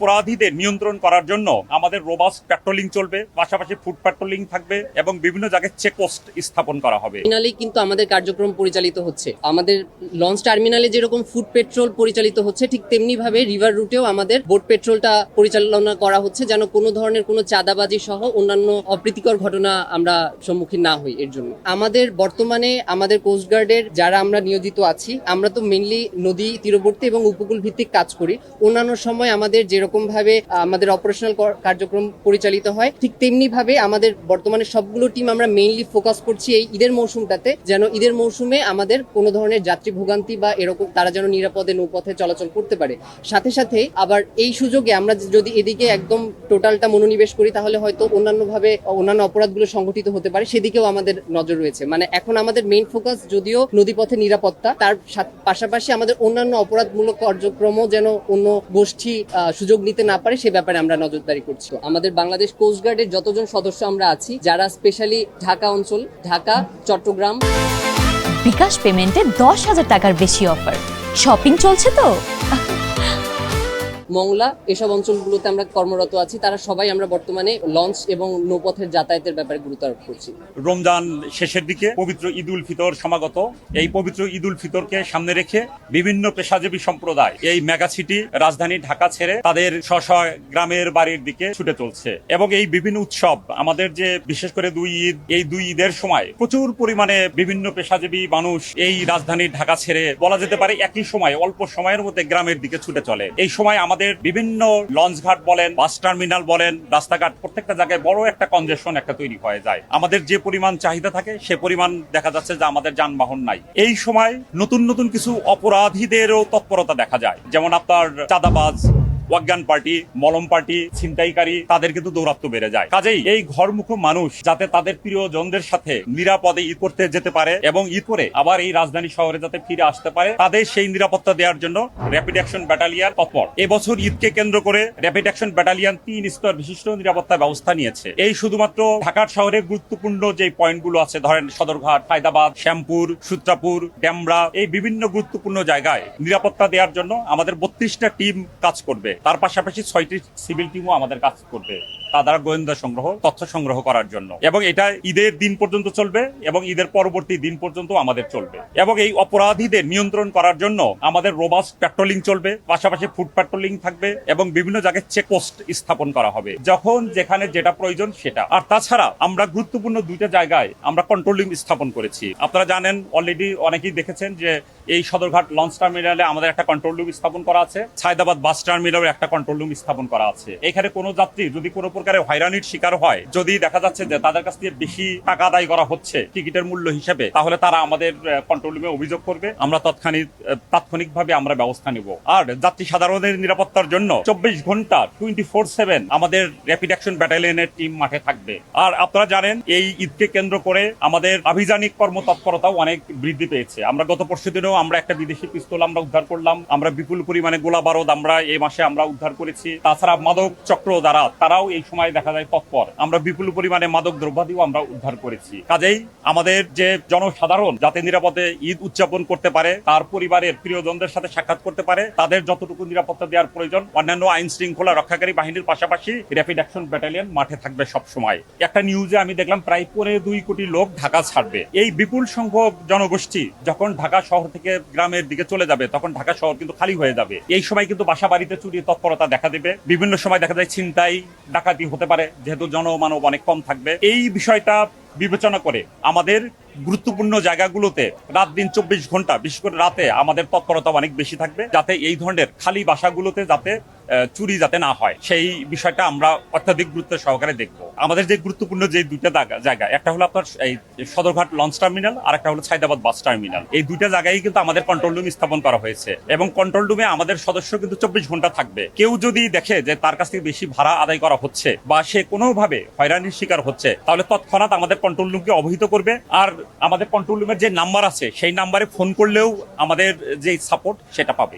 অপরাধীদের নিয়ন্ত্রণ করার জন্য আমাদের রোবাস্ট পেট্রোলিং চলবে, পাশাপাশি ফুড পেট্রোলিং থাকবে এবং বিভিন্ন জায়গায় চেকপোস্ট স্থাপন করা হবে। টার্মিনালে কিন্তু আমাদের কার্যক্রম পরিচালিত হচ্ছে। আমাদের লঞ্চ টার্মিনালে যেরকম ফুড পেট্রোল পরিচালিত হচ্ছে, ঠিক তেমনি ভাবে রিভার রুটেও আমাদের বোট পেট্রোলটা পরিচালনা করা হচ্ছে, যেন কোনো ধরনের কোনো চাঁদাবাজি সহ অন্যান্য অপ্রীতিকর ঘটনা আমরা সম্মুখীন না হই। এর জন্য আমাদের বর্তমানে আমাদের কোস্টগার্ডের যারা আমরা নিয়োজিত আছি, আমরা তো মেইনলি নদী তীরবর্তী এবং উপকূল ভিত্তিক কাজ করি। অন্যান্য সময় আমাদের যেরকম ভাবে আমাদের অপারেশনাল কার্যক্রম পরিচালিত হয়, ঠিক তেমনি ভাবে আমাদের বর্তমানে সবগুলো টিম আমরা মেইনলি ফোকাস করছি এই ঈদের মৌসুমটাতে, যেন ঈদের মৌসুমে আমাদের কোনো ধরনের যাত্রী ভোগান্তি বা এরকম তারা যেন নিরাপদে নৌপথে চলাচল করতে পারে। সাথে সাথে আবার এই সুযোগে আমরা যদি এদিকে একদম টোটালটা মনোনিবেশ করি, তাহলে হয়তো অন্যান্য অপরাধগুলো সংঘটিত হতে পারে, সেদিকেও আমাদের নজর রয়েছে। মানে এখন আমাদের মেইন ফোকাস যদিও নদীপথে নিরাপত্তা, তার পাশাপাশি আমাদের অন্যান্য অপরাধমূলক কার্যক্রমও যেন অন্য গোষ্ঠী সুযোগ নিতে না পারে, সে ব্যাপারে আমরা নজরদারি করছি। আমাদের বাংলাদেশ কোস্টগার্ডের যতজন সদস্য আমরা আছি, যারা স্পেশালি ঢাকা অঞ্চল, ঢাকা, চট্টগ্রাম, বিকাশ পেমেন্টে 10,000 টাকার বেশি অফার। শপিং চলছে তো। মংলা, এসব অঞ্চলগুলোতে আমরা কর্মরত আছি। তারা সবাই আমরা বর্তমানে লঞ্চ এবং নৌপথের যাতায়াতের ব্যাপারে গুরুত্ব আরোপ করছি। রমজান শেষের দিকে পবিত্র ঈদ উল ফিতর সমাগত। এই পবিত্র ঈদ উল ফিতরকে সামনে রেখে বিভিন্ন পেশাজীবী সম্প্রদায় এই মেগা সিটি রাজধানী ঢাকা ছেড়ে তাদের স্ব গ্রামের বাড়ির দিকে ছুটে চলছে এবং এই বিভিন্ন উৎসব আমাদের যে বিশেষ করে এই দুই ঈদের সময় প্রচুর পরিমাণে বিভিন্ন পেশাজীবী মানুষ এই রাজধানী ঢাকা ছেড়ে বলা যেতে পারে একই সময় অল্প সময়ের মধ্যে গ্রামের দিকে ছুটে চলে। এই সময় আমাদের বিভিন্ন লঞ্চ ঘাট বলেন, বাস টার্মিনাল বলেন, রাস্তাঘাট প্রত্যেকটা জায়গায় বড় একটা কনজেশন একটা তৈরি হয়ে যায়। আমাদের যে পরিমাণ চাহিদা থাকে সে পরিমাণ দেখা যাচ্ছে যে আমাদের যানবাহন নাই। এই সময় নতুন নতুন কিছু অপরাধীদেরও তৎপরতা দেখা যায়, যেমন আপনার চাঁদাবাজ, অজ্ঞান পার্টি, মলম পার্টি, ছিনতাইকারী, তাদের কিন্তু দৌরাত্ম বেড়ে যায়। কাজেই এই ঘরমুখো মানুষ যাতে তাদের প্রিয়জনদের সাথে নিরাপদে ঈদ করতে যেতে পারে এবং ঈদ করে আবার এই রাজধানী শহরে যাতে ফিরে আসতে পারে, তাদের সেই নিরাপত্তা দেওয়ার জন্য র্যাপিড অ্যাকশন ব্যাটালিয়ন তৎপর। এবছর ঈদকে কেন্দ্র করে র্যাপিড অ্যাকশন ব্যাটালিয়ন 3 স্তর বিশিষ্ট নিরাপত্তা ব্যবস্থা নিয়েছে। এই শুধুমাত্র ঢাকার শহরে গুরুত্বপূর্ণ যে পয়েন্টগুলো আছে, ধরেন সদরঘাট, হায়দ্রাবাদ, শ্যামপুর, সূত্রাপুর, ডেমরা, এই বিভিন্ন গুরুত্বপূর্ণ জায়গায় নিরাপত্তা দেওয়ার জন্য আমাদের 32টা টিম কাজ করবে। তার পাশাপাশি 6টি সিভিল টিমও আমাদের কাজ করবে তাদের গোয়েন্দা সংগ্রহ, তথ্য সংগ্রহ করার জন্য, এবং এটা ঈদের দিন পর্যন্ত চলবে এবং ঈদের পরবর্তী দিন পর্যন্ত আমাদের চলবে। এবং এই অপরাধীদের নিয়ন্ত্রণ করার জন্য আমাদের রোবাস্ট পেট্রোলিং চলবে, পাশাপাশি ফুড পেট্রোলিং থাকবে এবং বিভিন্ন জায়গায় চেকপোস্ট স্থাপন করা হবে যখন যেখানে যেটা প্রয়োজন সেটা। আর তাছাড়া আমরা গুরুত্বপূর্ণ 2টা জায়গায় আমরা কন্ট্রোল রুম স্থাপন করেছি। আপনারা জানেন, অলরেডি অনেকেই দেখেছেন যে এই সদরঘাট লঞ্চ টার্মিনালে আমাদের একটা কন্ট্রোল রুম স্থাপন করা আছে, হায়দ্রাবাদ বাস টার্মিনালে একটা কন্ট্রোল রুম স্থাপন করা আছে। এখানে কোনো যাত্রী যদি কোনো প্রকারে হয়রানির শিকার হয়, যদি দেখা যাচ্ছে যে তাদের কাছ থেকে বেশি টাকা আদায় করা হচ্ছে টিকিটের মূল্য হিসেবে, তাহলে তারা আমাদের কন্ট্রোল রুমে অভিযোগ করবে, আমরা তাৎক্ষণিকভাবে আমরা ব্যবস্থা নিব। আর যাত্রী সাধারণের নিরাপত্তার জন্য 24 ঘন্টা 24/7 আমাদের র্যাপিড অ্যাকশন ব্যাটালিয়নের টিম মাঠে থাকবে। আর আপনারা জানেন, এই ঈদকে কেন্দ্র করে আমাদের আভিযানিক কর্মতৎপরতাও অনেক বৃদ্ধি পেয়েছে। আমরা গত পরশুদিনও আমরা একটা বিদেশি পিস্তল আমরা উদ্ধার করলাম, আমরা বিপুল পরিমাণে গোলা বারুদ আমরা এই মাসে আমরা উদ্ধার করেছি। তাছাড়া মাদক চক্র দ্বারা তারাও এই সময় দেখা যায় তৎপর, আমরা বিপুল পরিমাণে মাদক দ্রব্যাদিও আমরা উদ্ধার করেছি। কাজেই আমাদের যে জনসাধারণ যাতে নিরাপদে ঈদ উদযাপন করতে পারে, তার পরিবারের প্রিয়জনদের সাথে সাক্ষাৎ করতে পারে, তাদের যতটুকু নিরাপত্তা দেওয়ার প্রয়োজন, অন্যান্য আইন শৃঙ্খলা রক্ষাকারী বাহিনীর পাশাপাশি র্যাপিড অ্যাকশন ব্যাটালিয়ন মাঠে থাকবে সব সময়। একটা নিউজে আমি দেখলাম প্রায় 2 কোটি লোক ঢাকা ছাড়বে। এই বিপুল সংখ্যক জনগোষ্ঠী যখন ঢাকা শহর থেকে গ্রামের দিকে চলে যাবে, তখন ঢাকা শহর কিন্তু খালি হয়ে যাবে। এই সময় কিন্তু বাসা বাড়িতে চুরি তৎপরতা দেখা দেবে, বিভিন্ন সময় দেখা যায় ছিনতাই ডাকাতি হতে পারে, যেহেতু জনমানব অনেক কম থাকবে। এই বিষয়টা বিবেচনা করে আমাদের গুরুত্বপূর্ণ জায়গাগুলোতে রাত দিন 24 ঘন্টা, বিশেষ করে রাতে আমাদের তৎপরতা অনেক বেশি থাকবে, যাতে এই ধরনের খালি বাসাগুলোতে যাতে চুরি যাতে না হয়, সেই বিষয়টা আমরা অত্যাধিক গুরুত্ব সহকারে দেখব। আমাদের যে গুরুত্বপূর্ণ যে 2টা জায়গা, একটা হলো আপনার এই সদরঘাট লঞ্চ টার্মিনাল, আর একটা হলো হায়দ্রাবাদ বাস টার্মিনাল। এই 2টা জায়গায় কিন্তু আমাদের কন্ট্রোল রুম স্থাপন করা হয়েছে এবং কন্ট্রোল রুমে আমাদের সদস্য কিন্তু 24 ঘন্টা থাকবে। কেউ যদি দেখে যে তার কাছ থেকে বেশি ভাড়া আদায় করা হচ্ছে বা সে কোনোভাবে হয়রানির শিকার হচ্ছে, তাহলে তৎক্ষণাৎ আমাদের কন্ট্রোল রুমকে অবহিত করবে। আর আমাদের কন্ট্রোল রুমের যে নাম্বার আছে, সেই নাম্বারে ফোন করলেও আমাদের যে সাপোর্ট সেটা পাবে।